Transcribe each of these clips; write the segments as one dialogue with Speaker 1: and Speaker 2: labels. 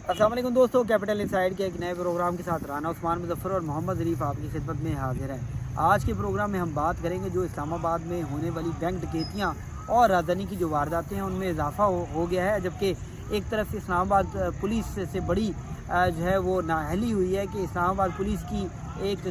Speaker 1: अस्सलाम वालेकुम दोस्तों, कैपिटल इनसाइड के एक नए प्रोग्राम के साथ राना उस्मान मुजफ्फर और मोहम्मद ज़रीफ़ आपकी खिदमत में हाजिर हैं। आज के प्रोग्राम में हम बात करेंगे जो इस्लामाबाद में होने वाली बैंक डकैतियाँ और राजधानी की जो वारदातें हैं उनमें इजाफा हो गया है। जबकि एक तरफ इस्लामाबाद पुलिस से बड़ी जो है वो नाअहली हुई है कि इस्लामाबाद पुलिस की एक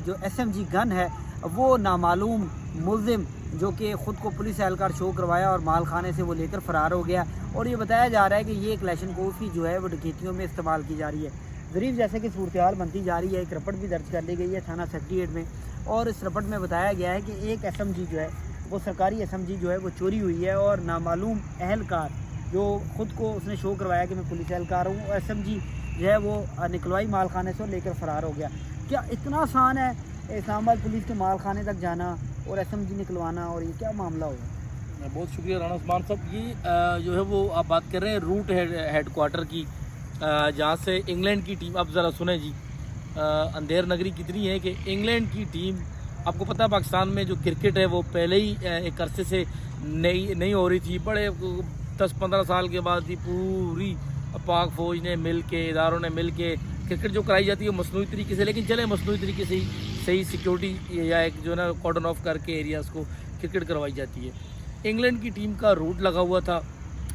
Speaker 1: जो SMG गन है वो नामालूम मुल्ज़िम जो कि ख़ुद को पुलिस एहलकार शो करवाया और माल खाने से वो लेकर फ़रार हो गया। और ये बताया जा रहा है कि ये क्लैशन कोफ़ी जो है वो डकैतियों में इस्तेमाल की जा रही है। ज़रीफ़ जैसे कि सूरत हाल बनती जा रही है, एक रपट भी दर्ज कर ली गई है थाना सेक्रेटेरिएट में, और इस रपट में बताया गया है कि एक SMG जो है वो सरकारी SMG जो है वो चोरी हुई है और नामालूम एहलकार जो ख़ुद को उसने शो करवाया कि मैं पुलिस एहलकार हूँ, SMG जो है वो निकलवाई माल खाने से और लेकर फ़रार हो गया। क्या इतना आसान है इस्लामाबाद पुलिस के माल खाने तक जाना और SMG निकलवाना, और ये क्या मामला होगा?
Speaker 2: बहुत शुक्रिया राना उस्मान साहब। ये जो है वो आप बात कर रहे हैं रूट हेड क्वार्टर की, जहाँ से इंग्लैंड की टीम, आप ज़रा सुने जी, अंधेर नगरी कितनी है कि इंग्लैंड की टीम, आपको पता है पाकिस्तान में जो क्रिकेट है वो पहले ही एक अरसे से नहीं हो रही थी। बड़े 10-15 साल के बाद ही पूरी पाक फ़ौज ने मिल के, इदारों ने मिल के क्रिकेट जो कराई जाती है मसनूई तरीके से, लेकिन चले मसनूई तरीके से ही सही सिक्योरिटी या एक जो है ना कॉर्डन ऑफ करके एरियाज़ को क्रिकेट करवाई जाती है। इंग्लैंड की टीम का रूट लगा हुआ था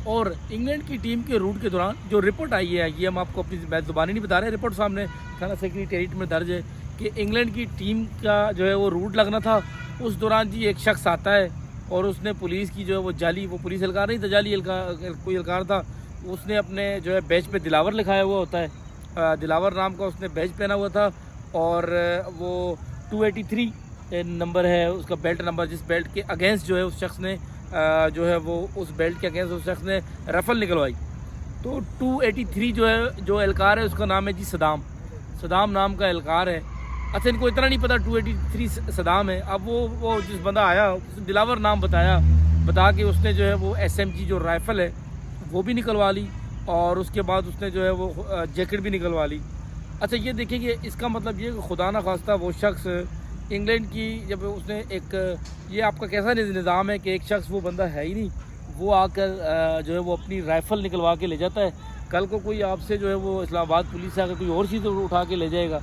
Speaker 2: और इंग्लैंड की टीम के रूट के दौरान जो रिपोर्ट आई है, ये हम आपको अपनी ज़ुबानी नहीं बता रहे, रिपोर्ट सामने थाना सेक्रेटेरिएट में दर्ज है कि इंग्लैंड की टीम का जो है वो रूट लगना था। उस दौरान जी एक शख्स आता है और उसने पुलिस की जो है वो जाली, वो पुलिस एहलकार नहीं था, जाली कोई एहलकार था, उसने अपने जो है बैच पे दिलावर लिखाया हुआ होता है, दिलावर नाम का उसने बैच पहना हुआ था और वो 283 नंबर है उसका बेल्ट नंबर, जिस बेल्ट के अगेंस्ट जो है उस शख्स ने जो है वो उस बेल्ट के अगेंस्ट उस शख्स ने रफल निकलवाई। तो 283 जो है जो एहलकार है उसका नाम है जी सदाम नाम का एहलकार है। अच्छा, इनको इतना नहीं पता 283 सदाम है। अब वो जिस बंदा आया उसने दिलावर नाम बता के उसने जो है वो SMG जो राइफ़ल है वो भी निकलवा ली और उसके बाद उसने जो है वो जैकेट भी निकलवा ली। अच्छा, ये देखिए कि इसका मतलब ये खुदा ना खास्ता वो शख्स इंग्लैंड की, जब उसने एक, ये आपका कैसा निज़ाम है कि एक शख्स, वो बंदा है ही नहीं, वो आकर जो है वो अपनी राइफ़ल निकलवा के ले जाता है। कल को कोई आपसे जो है वो इस्लामाबाद पुलिस से आकर कोई और चीज़ उठा के ले जाएगा,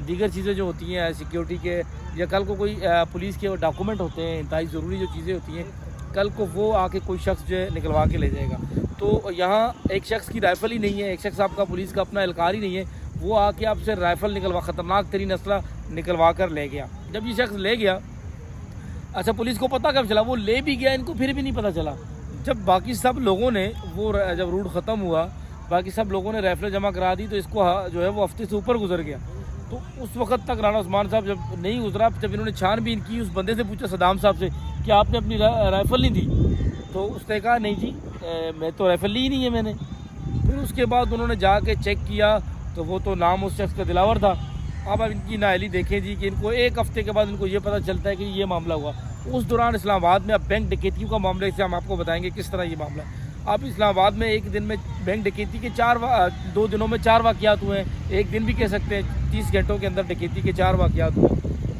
Speaker 2: दीगर चीज़ें जो होती हैं सिक्योरिटी के, या कल को कोई पुलिस के डॉक्यूमेंट होते हैं, इंतहाई ज़रूरी जो चीज़ें होती हैं, कल को वो आके कोई शख्स जो है निकलवा के ले जाएगा। तो यहाँ एक शख्स की राइफ़ल ही नहीं है, एक शख्स आपका पुलिस का अपना एहलकार ही नहीं है, वो आके आपसे राइफ़ल निकलवा, ख़तरनाक तरीन असला निकलवा कर ले गया। जब ये शख्स ले गया, अच्छा पुलिस को पता कब चला? वो ले भी गया, इनको फिर भी नहीं पता चला। जब बाकी सब लोगों ने वो जब रूट ख़त्म हुआ, बाकी सब लोगों ने राइफ़लें जमा करा दी, तो इसको जो है वो हफ्ते से ऊपर गुजर गया। तो उस वक्त तक राना उस्मान साहब जब नहीं गुजरा, जब इन्होंने छानबीन की, उस बंदे से पूछा सदाम साहब से कि आपने अपनी राइफ़ल नहीं दी? तो उसने कहा नहीं जी, मैं तो राइफ़ल ली ही नहीं है मैंने। फिर उसके बाद उन्होंने जाके चेक किया तो वो तो नाम उस शख्स का दिलावर था। अब इनकी नाअहली देखें जी कि इनको एक हफ्ते के बाद इनको ये पता चलता है कि ये मामला हुआ। उस दौरान इस्लामाबाद में अब बैंक डकैतियों का मामले से हम आपको बताएंगे किस तरह ये मामला है। अब इस्लामाबाद में एक दिन में बैंक डकैती के 2 दिनों में 4 वाक़यात हुए हैं, एक दिन भी कह सकते हैं, 30 घंटों के अंदर डकैती के 4 वाक़यात हुए।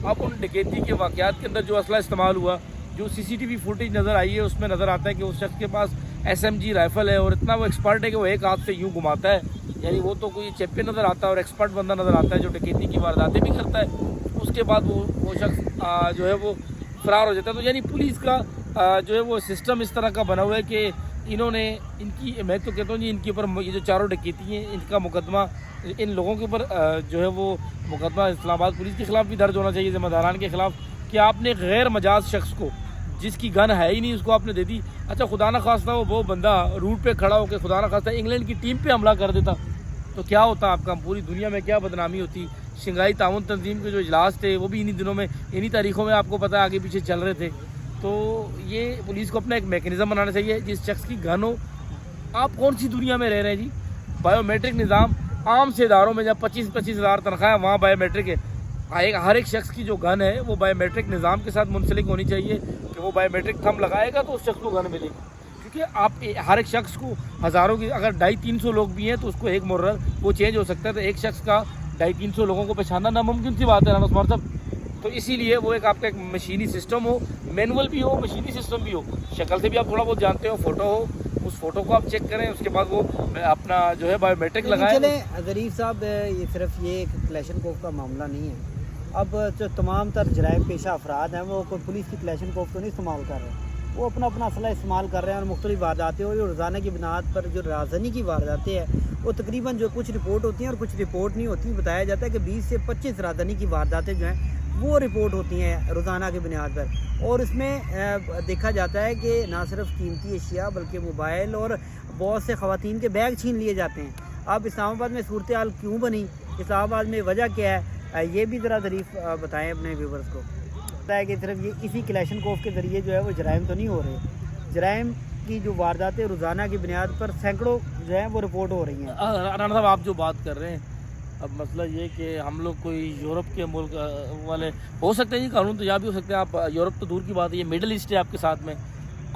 Speaker 2: अब उन डकैती के वाक़यात के अंदर जो असला इस्तेमाल हुआ, जो CCTV फुटेज नज़र आई है, उसमें नज़र आता है कि उस शख्स के पास SMG राइफ़ल है और इतना वो एक्सपर्ट है कि वो एक हाथ से यूँ घुमाता है, यानी वो तो कोई चैंपियन नज़र आता है और एक्सपर्ट बंदा नज़र आता है जो डकैती की वारदातें भी करता है। उसके बाद वो शख्स जो है वो फ़रार हो जाता है। तो यानी पुलिस का जो है वो सिस्टम इस तरह का बना हुआ है कि इन्होंने इनकी, मैं तो कहता हूँ जी, इनके ऊपर ये जो चारों डकैती हैं इनका मुकदमा, इन लोगों के ऊपर जो है वो मुकदमा इस्लामाबाद पुलिस के ख़िलाफ़ भी दर्ज होना चाहिए, ज़िम्मेदारान के ख़िलाफ़, कि आपने गैर मजाज शख्स को, जिसकी गन है ही नहीं, उसको आपने दे दी। अच्छा, खुदा ना खास्ता वो बंदा रूट पे खड़ा होकर खुदा ना खास्ता इंग्लैंड की टीम पे हमला कर देता तो क्या होता आपका? पूरी दुनिया में क्या बदनामी होती। शंघाई ताउन तंजीम के जो इजलास थे वो भी इन्हीं दिनों में, इन्हीं तारीखों में आपको पता है आगे पीछे चल रहे थे। तो ये पुलिस को अपना एक मैकेनिज़्म बनाना चाहिए, जिस शख्स की गन हो। आप कौन सी दुनिया में रह रहे हैं जी? बायोमेट्रिक निज़ाम आम से इदारों में जब 25-25 हज़ार तनख्वाह, वहाँ बायोमेट्रिक है। हर एक शख्स की जो गन है वो बायोमेट्रिक निज़ाम के साथ मुंसलिक होनी चाहिए कि वो बायोमेट्रिक थंब लगाएगा तो उस शख्स को गन मिलेगी। क्योंकि आप हर एक शख्स को हज़ारों की, अगर 250-300 लोग भी हैं तो उसको एक मुर्रर वो चेंज हो सकता है, तो एक शख्स का 250-300 लोगों को पहचानना नामुमकिन सी बात है राना उस्मान साहब। तो इसीलिए वो एक आपका एक मशीनी सिस्टम हो, मैनुअल भी हो, मशीनी सिस्टम भी हो, शक्ल से भी आप थोड़ा बहुत जानते हो, फ़ोटो हो, उस फ़ोटो को आप चेक करें, उसके बाद वो अपना जो है बायोमेट्रिक
Speaker 1: लेकिन
Speaker 2: लगाएं।
Speaker 1: चलें ज़रीफ साहब, ये सिर्फ ये एक क्लैशन कोफ का मामला नहीं है। अब जो तमाम तर जराइम पेशा अफराद हैं वो कोई पुलिस की क्लैशन कोफ तो नहीं इस्तेमाल कर रहे, वो अपना अपना असला इस्तेमाल कर रहे हैं और मुख्तलिफ वारदातें और रोज़ाना की बुनियाद पर जो राजधानी की वारदातें हैं वो तकरीबन जो कुछ रिपोर्ट होती हैं और कुछ रिपोर्ट नहीं होती। बताया जाता है कि 20 से 25 राजधानी की वारदातें जो हैं वो रिपोर्ट होती हैं रोज़ाना की बुनियाद पर, और इसमें देखा जाता है कि ना सिर्फ कीमती अशिया बल्कि मोबाइल और बहुत से ख़वातीन के बैग छीन लिए जाते हैं। अब इस्लामाबाद में सूरत हाल क्यों बनी, इस्लामाबाद में वजह क्या है, ये भी ज़रा ज़रीफ बताएं अपने व्यूवर्स को। पता है कि सिर्फ ये इसी क्लैशन कोफ के ज़रिए जो है वो जराइम तो नहीं हो रहे, जराइम की जो वारदातें रोज़ाना की बुनियाद पर सैकड़ों जो है वो रिपोर्ट हो रही हैं।
Speaker 2: राना साहब, आप जो बात कर रहे हैं, अब मसला ये कि हम लोग कोई यूरोप के मुल्क वाले हो सकते हैं जी, कानून तो यहाँ भी हो सकते हैं, आप यूरोप तो दूर की बात है, ये मिडल ईस्ट है आपके साथ में,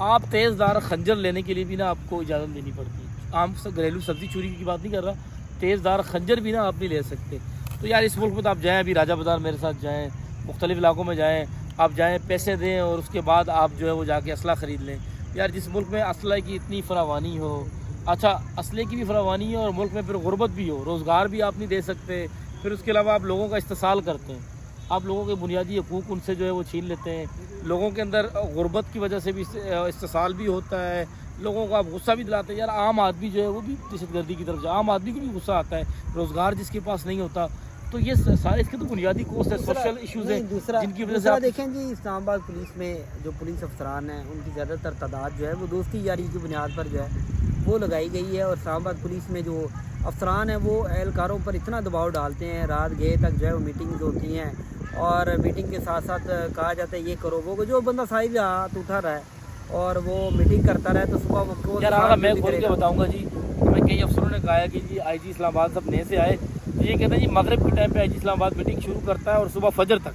Speaker 2: आप तेज़दार खंजर लेने के लिए भी ना आपको इजाज़त देनी पड़ती है। आम घरेलू सब्ज़ी चोरी की बात नहीं कर रहा, तेज़दार खंजर भी ना आप नहीं ले सकते। तो यार इस मुल्क में तो आप जाएँ, अभी राजा बाज़ार मेरे साथ जाएँ, मुख्तलिफ़ इलाकों में जाएँ, आप जाएँ पैसे दें और उसके बाद आप जो है वो जाके असला ख़रीद लें। यार जिस मुल्क में असला की इतनी फरावानी हो, अच्छा असले की भी फरावानी है और मुल्क में फिर गुर्बत भी हो, रोज़गार भी आप नहीं दे सकते, फिर उसके अलावा आप लोगों का इस्तेसाल करते हैं, आप लोगों के बुनियादी हकूक़ उनसे जो है वो छीन लेते हैं, लोगों के अंदर गुर्बत की वजह से भी इस्तेसाल भी होता है, लोगों को आप गुस्सा भी दिलाते हैं। यार आम आदमी जो है वो भी दहशतगर्दी की तरफ आम आदमी को भी गुस्सा आता है, रोज़गार जिसके पास नहीं होता। तो ये सारे इसके तो बुनियादी कोर्स है, सोशल इश्यूज़ हैं जिनकी वजह से आप
Speaker 1: देखें जी, इस्लामाबाद पुलिस में जो पुलिस अफसरान हैं उनकी ज़्यादातर तादाद जो है वो दोस्ती यारी की बुनियाद पर जो है वो लगाई गई है, और इस्लामाबाद पुलिस में जो अफसरान हैं वो एहलकारों पर इतना दबाव डालते हैं, रात गए तक जो है वो मीटिंग्स होती हैं और मीटिंग के साथ साथ कहा जाता है ये करो वो, जो बंदा सारी रात उठा रहा है और वो मीटिंग करता रहे तो सुबह वो
Speaker 2: यार मैं खोल के बताऊँगा जी, हमें कई अफसरों ने कहा है कि जी IG इस्लामाबाद सब नए से आए, ये कहते हैं जी मगरिब के टाइम पे IG इस्लामाबाद मीटिंग शुरू करता है और सुबह फजर तक।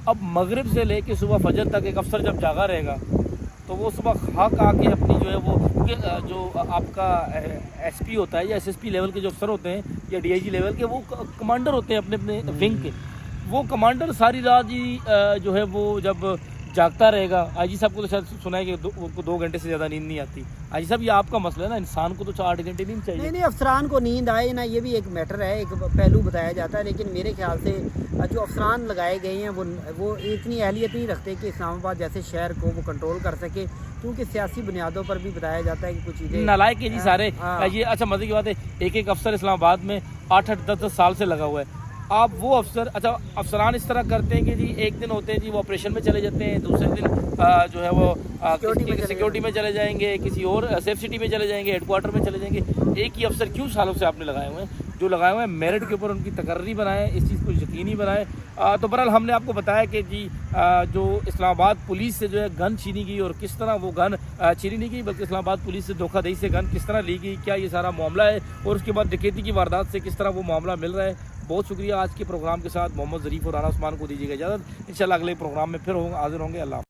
Speaker 2: अब मगरिब से लेके सुबह फजर तक एक अफसर जब जागा रहेगा तो वो सुबह खाक आके अपनी जो है वो, जो आपका SP होता है या SSP लेवल के जो अफसर होते हैं या DIG लेवल के, वो कमांडर होते हैं अपने अपने विंग के, वो कमांडर सारी रात जी जो है वो जब जागता रहेगा। IG साहब को तो शायद सुना है कि उनको 2 घंटे से ज़्यादा नींद नहीं आती। IG साहब ये आपका मसला है ना, इंसान को तो 8 घंटे नींद चाहिए।
Speaker 1: नहीं अफसरान को नींद आए ना, ये भी एक मैटर है, एक पहलू बताया जाता है, लेकिन मेरे ख्याल से जो अफसरान लगाए गए हैं वो इतनी अहलियत नहीं रखते कि इस्लामाबाद जैसे शहर को वो कंट्रोल कर सके, क्योंकि सियासी बुनियादों पर भी बताया जाता है कि कुछ चीज़ें
Speaker 2: नालायक है जी सारे। ये अच्छा मजे की बात है, एक अफसर इस्लामाबाद में 8-8 10-10 साल से लगा हुआ है। आप वो अफसर, अच्छा अफसरान इस तरह करते हैं कि जी एक दिन होते हैं जी वो ऑपरेशन में चले जाते हैं, दूसरे दिन जो है वो सिक्योरिटी में चले जाएंगे, किसी और सेफ सिटी में चले जाएंगे, हेडक्वार्टर में चले जाएंगे। एक ही अफसर क्यों सालों से आपने लगाए हुए हैं, जो लगाए हुए हैं मेरिट के ऊपर उनकी तकर्री बनाए, इस चीज़ को यकीनी बनाए। तो बहरहाल हमने आपको बताया कि जी जो इस्लामाबाद पुलिस से जो है गन छीनी गई और किस तरह वो गन छीनी नहीं गई बल्कि इस्लामाबाद पुलिस से धोखाधड़ी से गन किस तरह ली गई, क्या ये सारा मामला है, और उसके बाद डकैती की वारदात से किस तरह वो मामला मिल रहा है। बहुत शुक्रिया। आज के प्रोग्राम के साथ मोहम्मद ज़रीफ़ और राना उस्मान को दीजिएगा इजाज़त। इंशाल्लाह अगले प्रोग्राम में फिर हाजिर होंगे। अल्लाह।